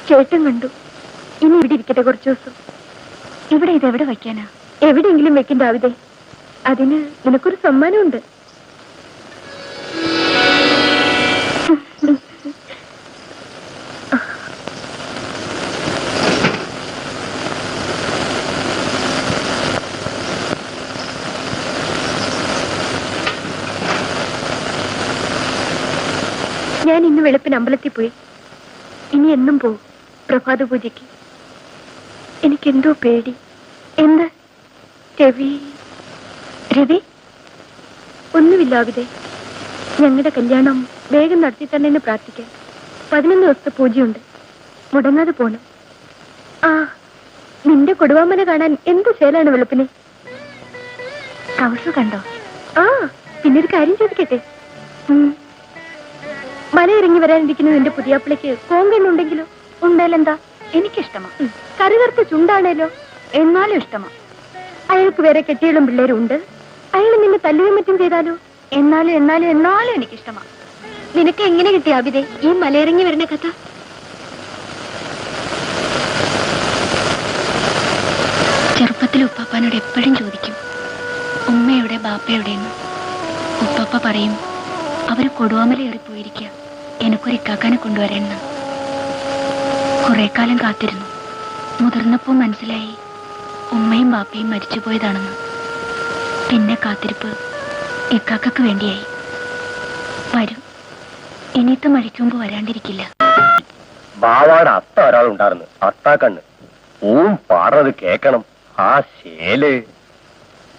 ചേട്ടൻ കണ്ടു. ഇനി ഇവിടെ ഇരിക്കട്ടെ കുറച്ചു ദിവസം. ഇവിടെ ഇതെവിടെ വയ്ക്കാനാ? എവിടെയെങ്കിലും വെക്കണ്ട ആവിതേ. അതിന് നിനക്കൊരു സമ്മാനമുണ്ട്. ഞാൻ ഇന്ന് വെളുപ്പിന് അമ്പലത്തിൽ പോയി. ഇനി എന്നും പോകും പ്രഭാത പൂജയ്ക്ക്. എനിക്കെന്തോ പേടി. എന്ത്? രവി രവി ഒന്നുമില്ല ആവിതേ. ഞങ്ങളുടെ കല്യാണം വേഗം നടത്തി തന്നെ എന്ന് പ്രാർത്ഥിക്കാം. 11 ദിവസത്തെ പൂജയുണ്ട്. മുടങ്ങാതെ പോണം. ആ, നിന്റെ കൊടുവാമന കാണാൻ എന്ത് ചേലാണ് വെളുപ്പിന്. കൗസു കണ്ടോ? ആ, പിന്നൊരു കാര്യം ചോദിക്കട്ടെ. മല ഇറങ്ങി വരാനിരിക്കുന്ന നിന്റെ പുതിയാപ്പിളയ്ക്ക് കോങ്കണ്ണുണ്ടെങ്കിലോ? ഉണ്ടായാലെന്താ? എനിക്കിഷ്ടമാ. കറുകറുത്ത ചുണ്ടാണേലോ? എന്നാലും ഇഷ്ടമാ. അയാൾക്ക് വേറെ കെട്ടികളും പിള്ളേരും ഉണ്ട്. അയാൾ നിന്നെ തല്ലുകയും മറ്റും ചെയ്താലോ? എന്നാലും എന്നാലും എന്നാലും എനിക്കിഷ്ടമാ. നിനക്ക് എങ്ങനെ കിട്ടി അഭിതേ ഈ മലയിറങ്ങി വരുന്ന കഥ? ചെറുപ്പത്തിൽ ഉപ്പാപ്പാനോട് എപ്പോഴും ചോദിക്കും, ഉമ്മയുടെ ബാപ്പയുടെയെന്ന്. ഉപ്പാപ്പ പറയും, അവര് കൊടുവാമല ഏറിപ്പോയിരിക്കുക, എനിക്കൊരു ഇക്കാക്കാനെ കൊണ്ടുവരണമെന്ന്. കുറെ കാലം കാത്തിരുന്നു. മുതിർന്നപ്പോ മനസ്സിലായി ഉമ്മയും ബാപ്പയും മരിച്ചുപോയതാണെന്ന്. പിന്നെ കാത്തിരിപ്പ് ഇക്കാക്കക്ക് വേണ്ടിയായി. വരും, ഇനിയത്തെ മരിക്കുമ്പോ വരാണ്ടിരിക്കില്ല. ബാവാട് അത്ത ഒരാളുണ്ടായിരുന്നു, അത്താക്കണ്ണ്. പൂവും പാടുന്നത് കേക്കണം. ആ ശേല്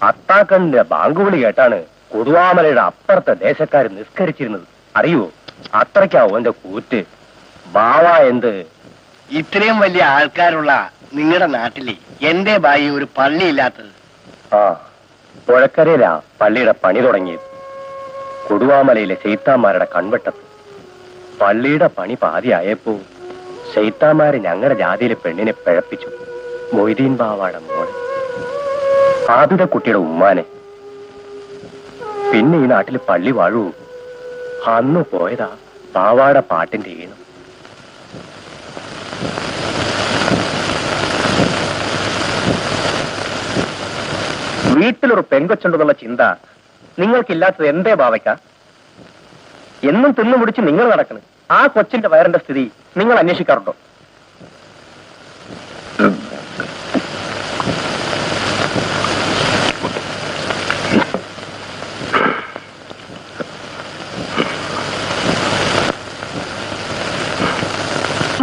അത്താക്കണ്ണിന്റെ ബാങ്കുവിളി കേട്ടാണ് കൊടുവാമലയുടെ അപ്പുറത്തെ ദേശക്കാര് നിസ്കരിച്ചിരുന്നത്. അറിയുവോ? അത്രയ്ക്കാവും എന്റെ കൂറ്റ്. ബാവ എന്ത് ഇത്രയും വലിയ ആൾക്കാരുള്ള നിങ്ങളുടെ നാട്ടില് എന്റെ ബായി ഒരു പള്ളിയില്ലാത്തത്? ആ, പുഴക്കരയിലാ പള്ളിയുടെ പണി തുടങ്ങിയത്. കൊടുവാമലയിലെ ശൈത്താന്മാരുടെ കൺവെട്ടത്ത്. പള്ളിയുടെ പണി പാതിയായപ്പോ ശൈത്താന്മാര് ഞങ്ങളുടെ ജാതിയിലെ പെണ്ണിനെ പിഴപ്പിച്ചു. മൊയ്തീൻ ബാവാടെ മോളെ, ആബിദക്കുട്ടിയുടെ ഉമ്മാനെ. പിന്നെ ഈ നാട്ടിൽ പള്ളി വാഴൂ. അന്ന് പോയതാ ബാവാടെ പാട്ടിന്റെ ഈണം. വീട്ടിലൊരു പെങ്കൊച്ചുണ്ടെന്നുള്ള ചിന്ത നിങ്ങൾക്കില്ലാത്തത് എന്തേ ബാവയ്ക്ക? എന്നും തിന്നു മുടിച്ച് നിങ്ങൾ നടക്കണം. ആ കൊച്ചിന്റെ വയറിന്റെ സ്ഥിതി നിങ്ങൾ അന്വേഷിക്കാറുണ്ടോ?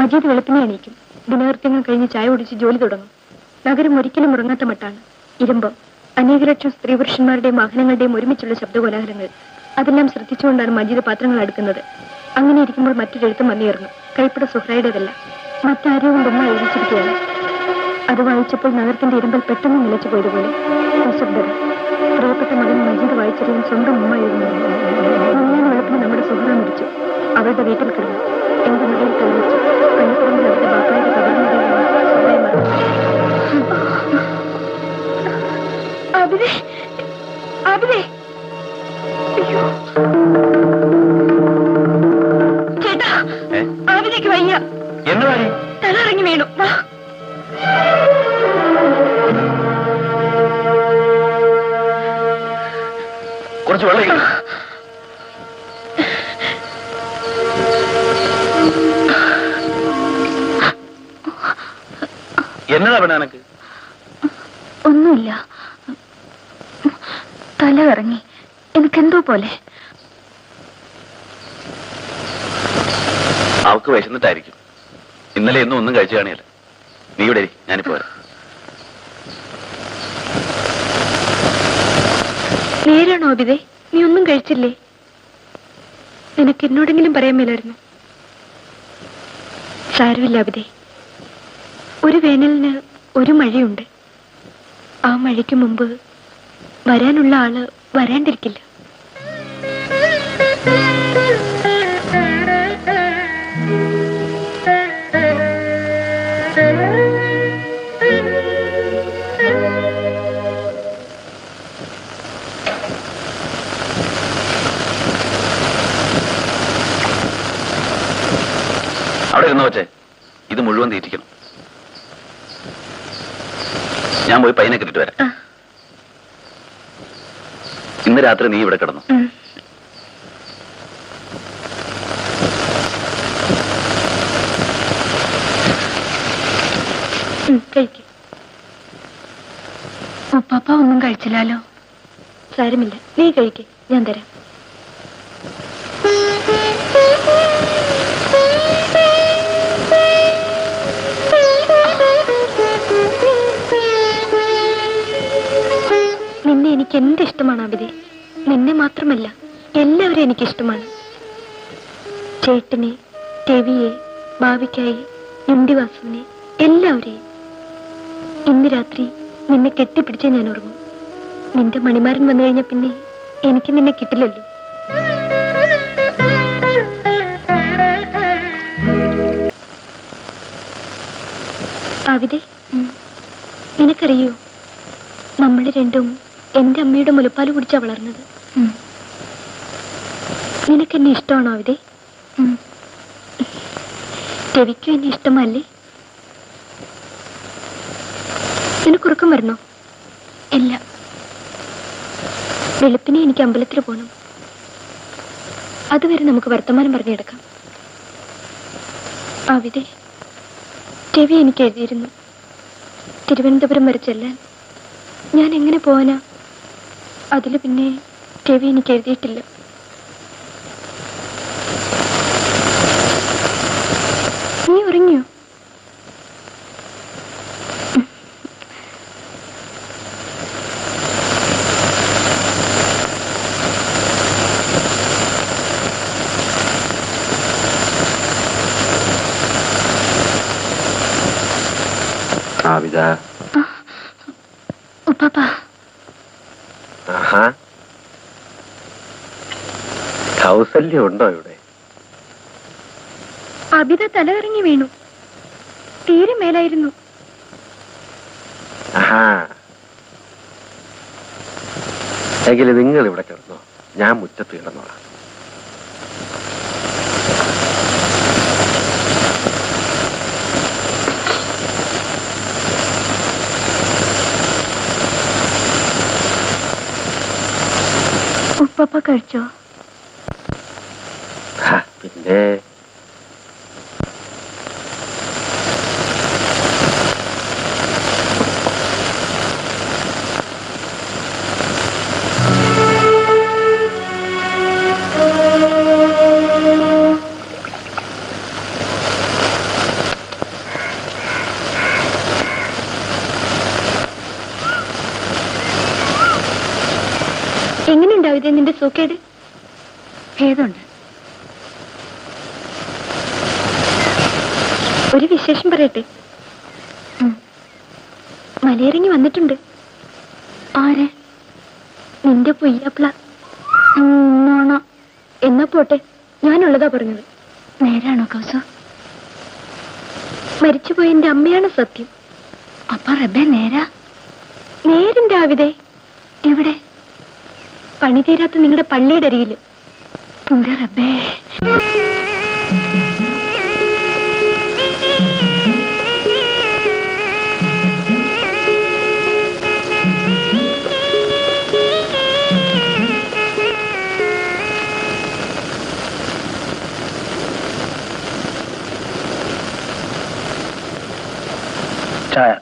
മജീദ് വെളുപ്പിനെ എണീക്കും. ദിനകൃത്യങ്ങൾ കഴിഞ്ഞ് ചായ കുടിച്ച് ജോലി തുടങ്ങും. നഗരം ഒരിക്കലും ഉറങ്ങാത്ത മട്ടാണ്. ഇരുമ്പം, അനേക ലക്ഷം സ്ത്രീ പുരുഷന്മാരുടെയും വാഹനങ്ങളുടെയും ഒരുമിച്ചുള്ള ശബ്ദകോലാഹലങ്ങൾ, അതെല്ലാം ശ്രദ്ധിച്ചുകൊണ്ടാണ് മജീദ് പാത്രങ്ങൾ അടുക്കുന്നത്. അങ്ങനെ ഇരിക്കുമ്പോൾ മറ്റൊരെഴുത്തും വന്നേറുന്നു. കൈപ്പട സുഹ്രയുടേതല്ല, മറ്റാരോ കൊണ്ടൊന്ന് എഴുതിച്ചിരിക്കുകയാണ്. അത് വായിച്ചപ്പോൾ നഗരത്തിന്റെ ഇരുമ്പൽ പെട്ടെന്ന് നിലച്ചു പോയതുപോലെ നിശബ്ദത. പ്രിയപ്പെട്ട മകൻ മജീദ് വായിച്ചറിയാൻ സ്വന്തം ഉമ്മ എഴുതുന്നു. ഞാൻ വെളുപ്പിന് നമ്മുടെ സുഹ്ര മരിച്ചു. അവരുടെ വീട്ടിൽ കിടന്നു. എന്റെ മകയിൽ കഴിച്ചു. പള്ളിപ്പറമ്പിൽ അവരുടെ ബാപ്പായുടെ കബറിനിടയിലാണ് സുഹ്രയെ മറന്നു. അഭിനേ, അഭിനേ, അയ്യോ ചേട്ടാ, അഭിനേക്ക് വയ്യ. എന്താണ്? തലറങ്ങി വീണു. കുറച്ച് വെള്ളം. എന്നതാ പെണ്ണ എനക്ക്? ഒന്നുമില്ല, തല ഇറങ്ങി. എനിക്കെന്തോ പോലെ. അവക്ക് വിശന്നിട്ടായിരിക്കും. ഇന്നലെ എന്നും ഒന്നും കഴിച്ചു കാണിയല്ല. നീ ഇവിടെ ഞാനിപ്പോ വരാം. നേരാണോ അബിതേ? നീ ഒന്നും കഴിച്ചില്ലേ? നിനക്ക് എന്നോടെങ്കിലും പറയാൻ മേലായിരുന്നു. സാരമില്ല അബിതേ, ഒരു വേനലിന് ഒരു മഴയുണ്ട്. ആ മഴയ്ക്ക് മുമ്പ് വരാനുള്ള ആള് വരാണ്ടിരിക്കില്ല. അവിടെ ഇരുന്നോ വെച്ചേ, ഇത് മുഴുവൻ തീറ്റിക്കണം. ഞാൻ പോയി പയ്യനെ കിട്ടിട്ട് വരാം. ഇന്ന് രാത്രി നീ ഇവിടെ കിടന്നു. ഉപ്പാപ്പ ഒന്നും കഴിച്ചില്ലല്ലോ. സാരമില്ല, നീ കഴിക്ക്, ഞാൻ തരാം. നിന്നെ എനിക്ക് എന്ത് ഇഷ്ടമാണ് അബിതെ. നിന്നെ മാത്രമല്ല, എല്ലാവരും എനിക്കിഷ്ടമാണ്. ചേട്ടനെ, രവിയെ, ഭാവിക്കായി, യുണ്ടിവാസുവിനെ, എല്ലാവരെയും. ഇന്ന് രാത്രി നിന്നെ കെട്ടിപ്പിടിച്ചേ ഞാൻ ഉറങ്ങും. നിന്റെ മണിമാരൻ വന്നു കഴിഞ്ഞാൽ പിന്നെ എനിക്ക് നിന്നെ കിട്ടില്ലല്ലോ. ആവിതെ, നിനക്കറിയോ, നമ്മൾ രണ്ടും എന്റെ അമ്മയുടെ മുലപ്പാല് കുടിച്ചാ വളർന്നത്. നിനക്കെന്നെ ഇഷ്ടമാണോ ആവിതെ? രവിക്കും എന്നെ ഇഷ്ടമല്ലേ? നിനക്കുറക്കം വരണോ? ഇല്ല. വെളുപ്പിനെ എനിക്ക് അമ്പലത്തിൽ പോകണം. അതുവരെ നമുക്ക് വർത്തമാനം പറഞ്ഞെടുക്കാം. ആവിതെ, രവി എനിക്ക് എഴുതിയിരുന്നു തിരുവനന്തപുരം വരെ ചെല്ലാൻ. ഞാൻ എങ്ങനെ പോവാനാ? അതിൽ പിന്നെ രവി എനിക്ക് എഴുതിയിട്ടില്ല. നീ ഉറങ്ങിയോ? ആവിത, ഉപ്പാപ്പ, കൗസല്യം ഉണ്ടോ ഇവിടെ? അബിത തലകറങ്ങി വീണു. തീരെ മേലായിരുന്നു. എങ്കിൽ നിങ്ങൾ ഇവിടെ കിടന്നോ, ഞാൻ മുറ്റത്ത് കിടന്നോളാം. ഉപ്പപ്പ കഴിച്ചോ? പിന്നെ എങ്ങനെയുണ്ടാവിതേ നിന്റെ സൂക്കേട്? ഭേദമുണ്ട്. ഒരു വിശേഷം പറയട്ടെ. മലയിറങ്ങി വന്നിട്ടുണ്ട്. ആര്? നിന്റെ പൊയ്യാപ്പിള. എന്നാ പോട്ടെ, ഞാനുള്ളതാ പറഞ്ഞത്. നേരാണോ കൗസു? മരിച്ചുപോയ എന്റെ അമ്മയാണ് സത്യം. അപ്പൊ റബ്ബെ നേരാ? നേരിന്റെ ആവിതേ. എവിടെ? പണി തീരാത്ത നിങ്ങളുടെ പള്ളിയുടെ അരികില്. റബ്ബേ, ചായ.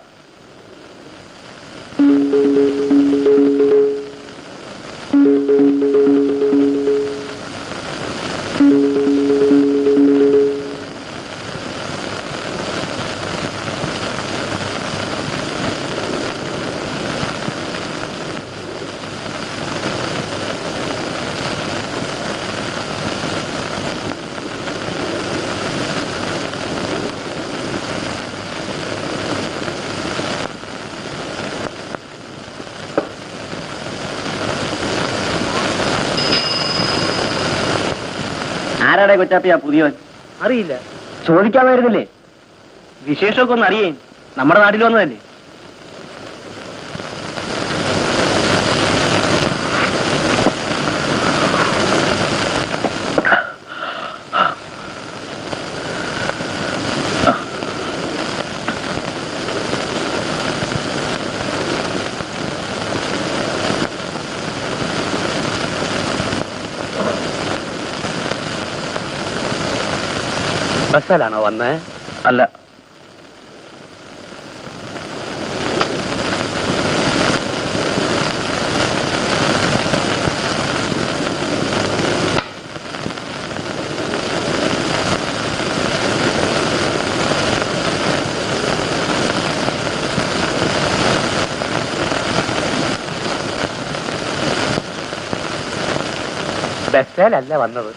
ആരാടെ കൊച്ചാപ്പിയാ പുതിയവൻ? അറിയില്ല, ചോദിക്കാമായിരുന്നില്ലേ? വിശേഷമൊക്കെ ഒന്ന് അറിയേ. നമ്മുടെ നാട്ടിൽ വന്നതല്ലേ. ബസ്സിലാണോ വന്നേ? അല്ല, ബസ്സിലല്ല വന്നത്.